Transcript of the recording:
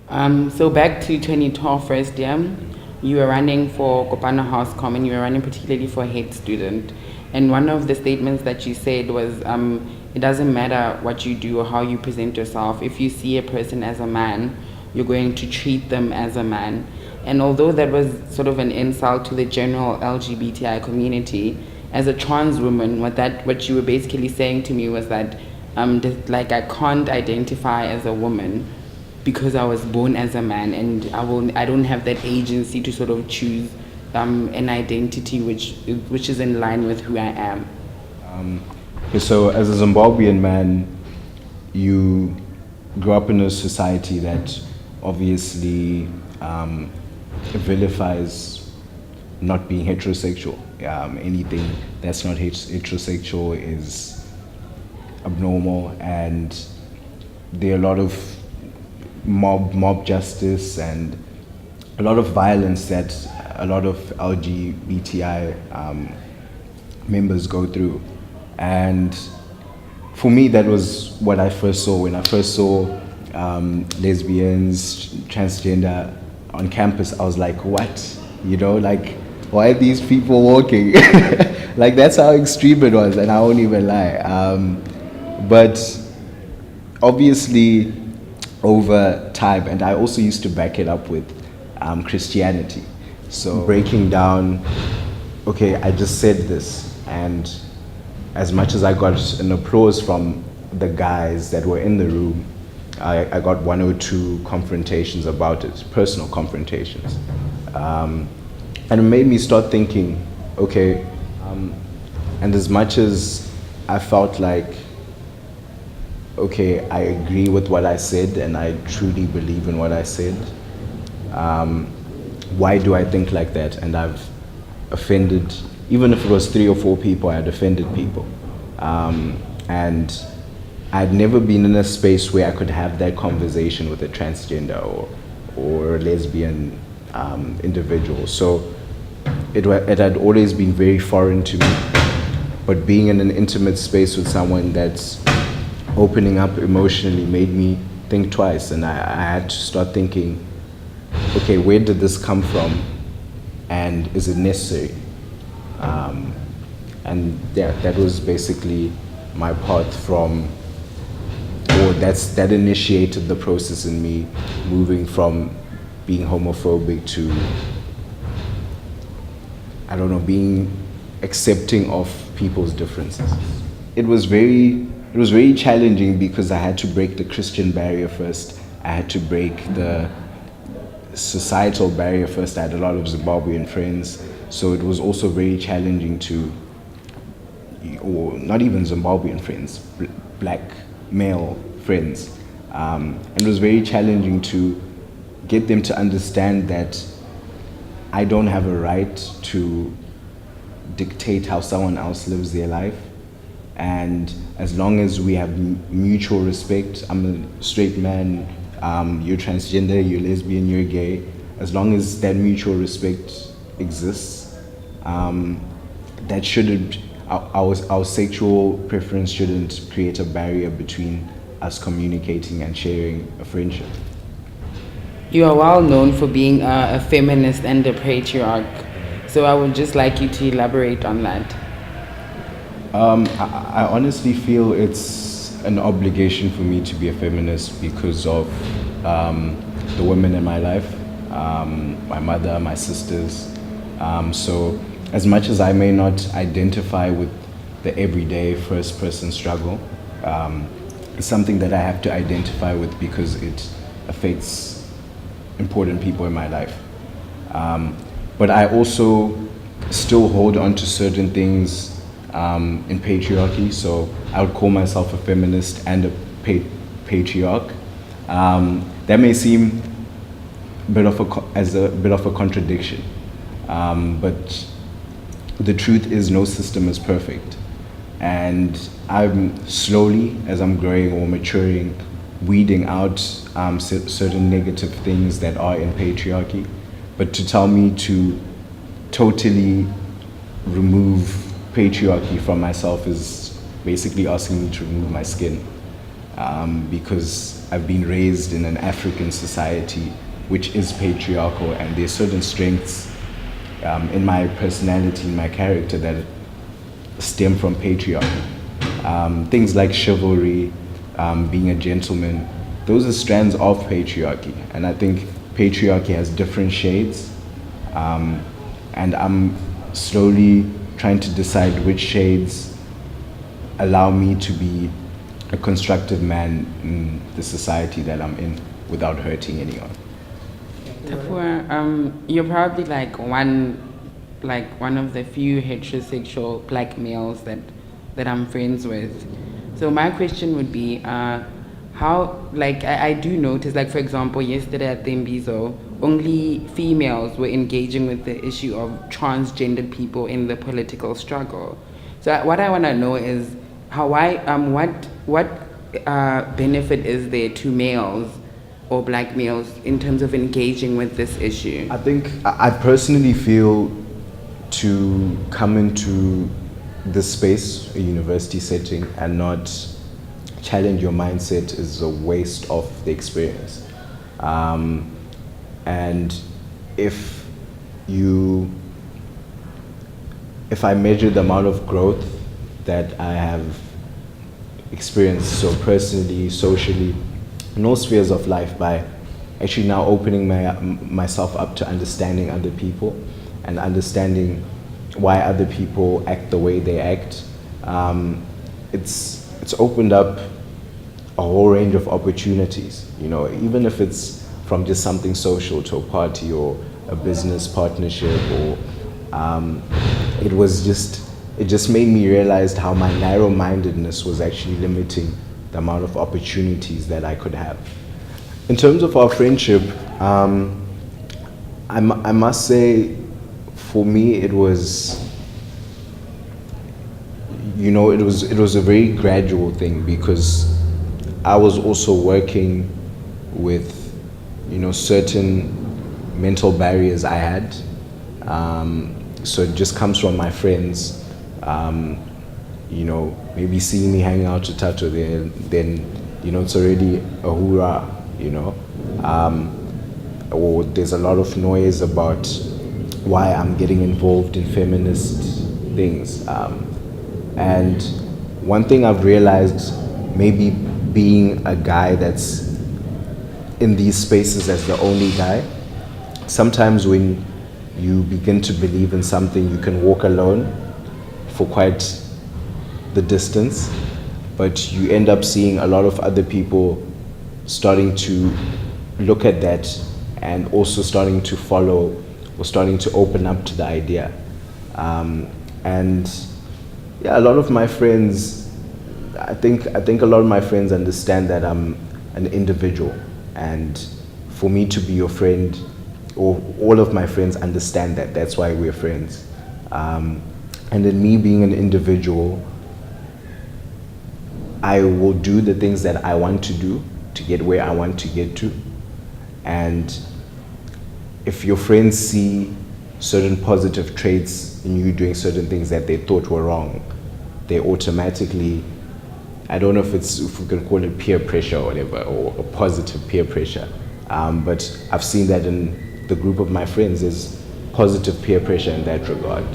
So back to 2012 first year, you were running for Kopana House Common, you were running particularly for head student. And one of the statements that you said was, it doesn't matter what you do or how you present yourself. If you see a person as a man, you're going to treat them as a man. And although that was sort of an insult to the general LGBTI community, as a trans woman, what you were basically saying to me was that, like I can't identify as a woman because I was born as a man, and I don't have that agency to sort of choose an identity which is in line with who I am. Okay, so as a Zimbabwean man, you grew up in a society that obviously vilifies not being heterosexual. Anything that's not heterosexual is abnormal, and there are a lot of mob justice and a lot of violence that a lot of LGBTI members go through. And for me, that was what I first saw. When I first saw lesbians, transgender on campus, I was like, what? You know, like, why are these people walking? Like, that's how extreme it was, and I won't even lie. But obviously, over time, and I also used to back it up with Christianity. So breaking down, okay, I just said this, and as much as I got an applause from the guys that were in the room, I got one or two confrontations about it, personal confrontations. And it made me start thinking, okay, and as much as I felt like, okay, I agree with what I said and I truly believe in what I said, why do I think like that? And I've offended, even if it was 3 or 4 people, I had offended people. And I'd never been in a space where I could have that conversation with a transgender or a lesbian individual. So it had always been very foreign to me. But being in an intimate space with someone that's opening up emotionally made me think twice, and I had to start thinking, okay, where did this come from, and is it necessary? And yeah, that was basically my path from, or that initiated the process in me moving from being homophobic to, I don't know, being accepting of people's differences. It was very challenging because I had to break the Christian barrier first. I had to break the societal barrier first. I had a lot of Zimbabwean friends, so it was also very challenging to, or not even Zimbabwean friends, black male friends. And it was very challenging to get them to understand that I don't have a right to dictate how someone else lives their life. And as long as we have mutual respect, I'm a straight man, you're transgender, you're lesbian, you're gay, as long as that mutual respect exists, that shouldn't, our sexual preference shouldn't create a barrier between us communicating and sharing a friendship. You are well known for being a feminist and a patriarch, so I would just like you to elaborate on that. I honestly feel it's an obligation for me to be a feminist because of the women in my life, my mother, my sisters. So as much as I may not identify with the everyday first person struggle, it's something that I have to identify with because it affects important people in my life. But I also still hold on to certain things in patriarchy, so I would call myself a feminist and a patriarch. That may seem as a bit of a contradiction, but the truth is no system is perfect, and I'm slowly, as I'm growing or maturing, weeding out certain negative things that are in patriarchy. But to tell me to totally remove patriarchy from myself is basically asking me to remove my skin. because I've been raised in an African society which is patriarchal, and there's certain strengths in my personality, in my character, that stem from patriarchy. Things like chivalry, being a gentleman, those are strands of patriarchy. And I think patriarchy has different shades. And I'm slowly trying to decide which shades allow me to be a constructive man in the society that I'm in without hurting anyone. Tafua, you're probably like one of the few heterosexual black males that I'm friends with. So my question would be, how, like, I do notice, like, for example, yesterday at the Mbizo, only females were engaging with the issue of transgendered people in the political struggle. So what I want to know is what benefit is there to males or black males in terms of engaging with this issue? I think I personally feel to come into this space, a university setting, and not challenge your mindset is a waste of the experience. And if I measure the amount of growth that I have experienced, so personally, socially, in all spheres of life, by actually now opening myself up to understanding other people and understanding why other people act the way they act, it's opened up a whole range of opportunities. You know, even if it's from just something social to a party or a business partnership, or it just made me realize how my narrow-mindedness was actually limiting the amount of opportunities that I could have. In terms of our friendship, I must say, for me, it was, you know, it was a very gradual thing, because I was also working with, you know, certain mental barriers I had. So it just comes from my friends. You know, maybe seeing me hanging out with Tato, then you know, it's already a hoorah, you know. Or there's a lot of noise about why I'm getting involved in feminist things. And one thing I've realized, maybe being a guy that's in these spaces as the only guy, sometimes when you begin to believe in something, you can walk alone for quite the distance, but you end up seeing a lot of other people starting to look at that and also starting to follow or starting to open up to the idea. And yeah, a lot of my friends, I think a lot of my friends understand that I'm an individual, and for me to be your friend, or all of my friends understand that, that's why we're friends. And in me being an individual, I will do the things that I want to do to get where I want to get to. And if your friends see certain positive traits in you doing certain things that they thought were wrong, they automatically, I don't know if we can call it peer pressure or whatever, or a positive peer pressure. But I've seen that in the group of my friends, there's positive peer pressure in that regard.